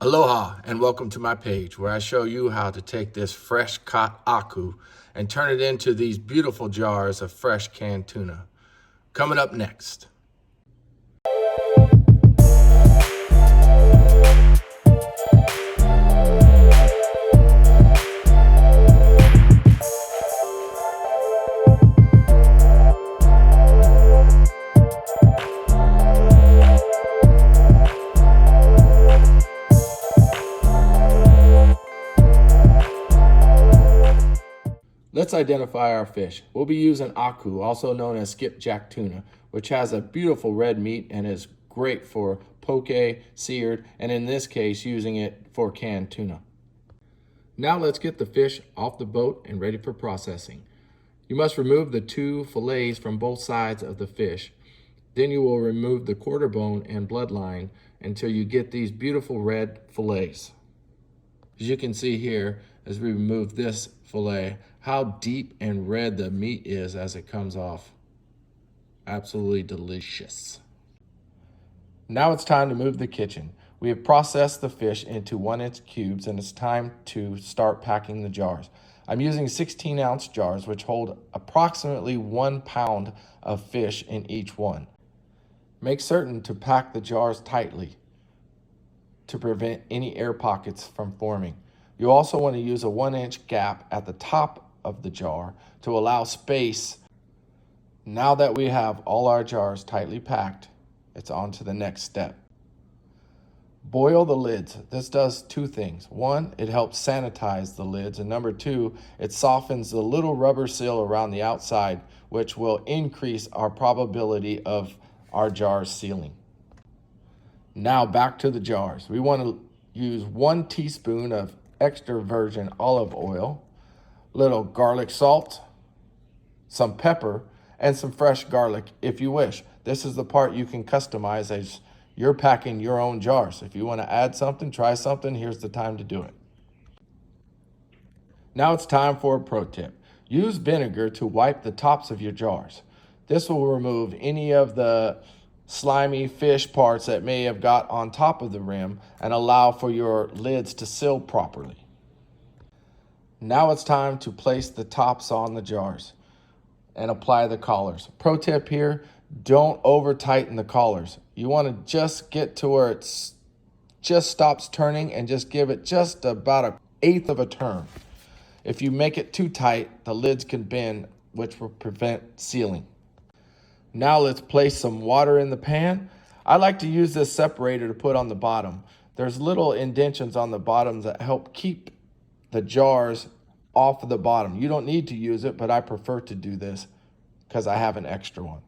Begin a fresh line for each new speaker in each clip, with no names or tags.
Aloha and welcome to my page where I show you how to take this fresh caught aku and turn it into these beautiful jars of fresh canned tuna. Coming up next. Let's identify our fish. We'll be using aku, also known as skipjack tuna, which has a beautiful red meat and is great for poke, seared, and in this case, using it for canned tuna. Now let's get the fish off the boat and ready for processing. You must remove the two fillets from both sides of the fish. Then you will remove the quarter bone and bloodline until you get these beautiful red fillets. As you can see here, as we remove this fillet, how deep and red the meat is as it comes off. Absolutely delicious. Now it's time to move the kitchen. We have processed the fish into 1-inch cubes and it's time to start packing the jars. I'm using 16-ounce jars which hold approximately 1 pound of fish in each one. Make certain to pack the jars tightly to prevent any air pockets from forming. You also want to use a 1-inch gap at the top of the jar to allow space. Now that we have all our jars tightly packed, it's on to the next step. Boil the lids. This does two things. One, it helps sanitize the lids, and number two, it softens the little rubber seal around the outside, which will increase our probability of our jars sealing. Now back to the jars. We want to use 1 teaspoon of extra virgin olive oil, little garlic salt, some pepper, and some fresh garlic if you wish. This is the part you can customize as you're packing your own jars. If you want to add something, try something, here's the time to do it. Now it's time for a pro tip. Use vinegar to wipe the tops of your jars. This will remove any of the slimy fish parts that may have got on top of the rim and allow for your lids to seal properly. Now it's time to place the tops on the jars and apply the collars. Pro tip here, don't over tighten the collars. You want to just get to where it just stops turning and just give it just about 1/8 of a turn. If you make it too tight, the lids can bend, which will prevent sealing. Now let's place some water in the pan. I like to use this separator to put on the bottom. There's little indentions on the bottom that help keep the jars off of the bottom. You don't need to use it, but I prefer to do this because I have an extra one.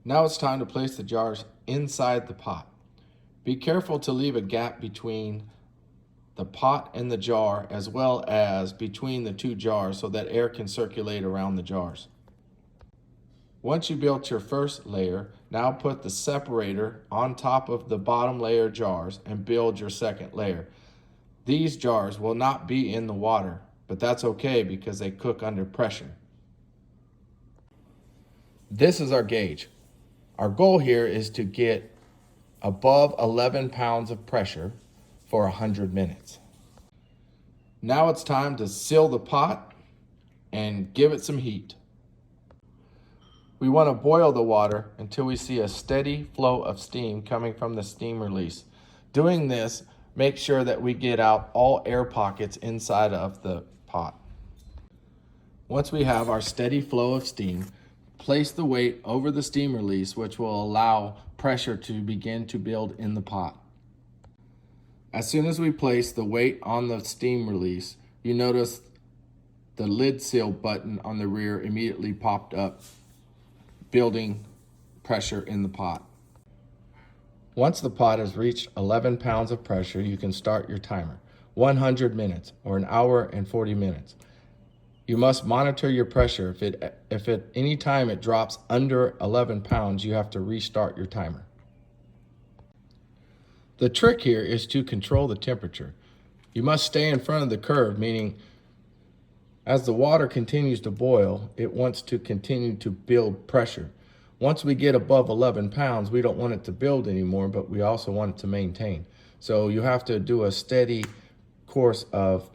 Now it's time to place the jars inside the pot. Be careful to leave a gap between the pot and the jar as well as between the two jars so that air can circulate around the jars. Once you built your first layer, now put the separator on top of the bottom layer jars and build your second layer. These jars will not be in the water, but that's okay because they cook under pressure. This is our gauge. Our goal here is to get above 11 pounds of pressure for 100 minutes. Now it's time to seal the pot and give it some heat. We want to boil the water until we see a steady flow of steam coming from the steam release. Doing this, make sure that we get out all air pockets inside of the pot. Once we have our steady flow of steam, place the weight over the steam release, which will allow pressure to begin to build in the pot. As soon as we place the weight on the steam release, you notice the lid seal button on the rear immediately popped up, building pressure in the pot. Once the pot has reached 11 pounds of pressure, you can start your timer, 100 minutes or 1 hour and 40 minutes. You must monitor your pressure. If at any time it drops under 11 pounds, you have to restart your timer. The trick here is to control the temperature. You must stay in front of the curve, meaning as the water continues to boil, it wants to continue to build pressure. Once we get above 11 pounds, we don't want it to build anymore, but we also want it to maintain. So you have to do a steady course of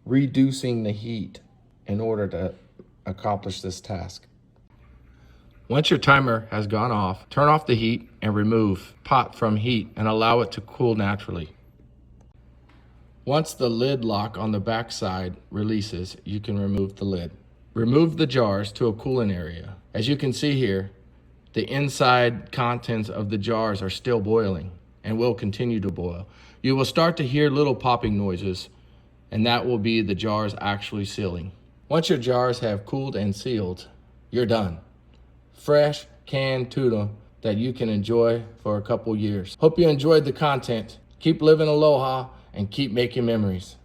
reducing the heat in order to accomplish this task. Once your timer has gone off, turn off the heat and remove pot from heat and allow it to cool naturally. Once the lid lock on the back side releases, you can remove the lid. Remove the jars to a cooling area. As you can see here, the inside contents of the jars are still boiling and will continue to boil. You will start to hear little popping noises, and that will be the jars actually sealing. Once your jars have cooled and sealed, you're done. Fresh canned tuna that you can enjoy for a couple years. Hope you enjoyed the content. Keep living aloha and keep making memories.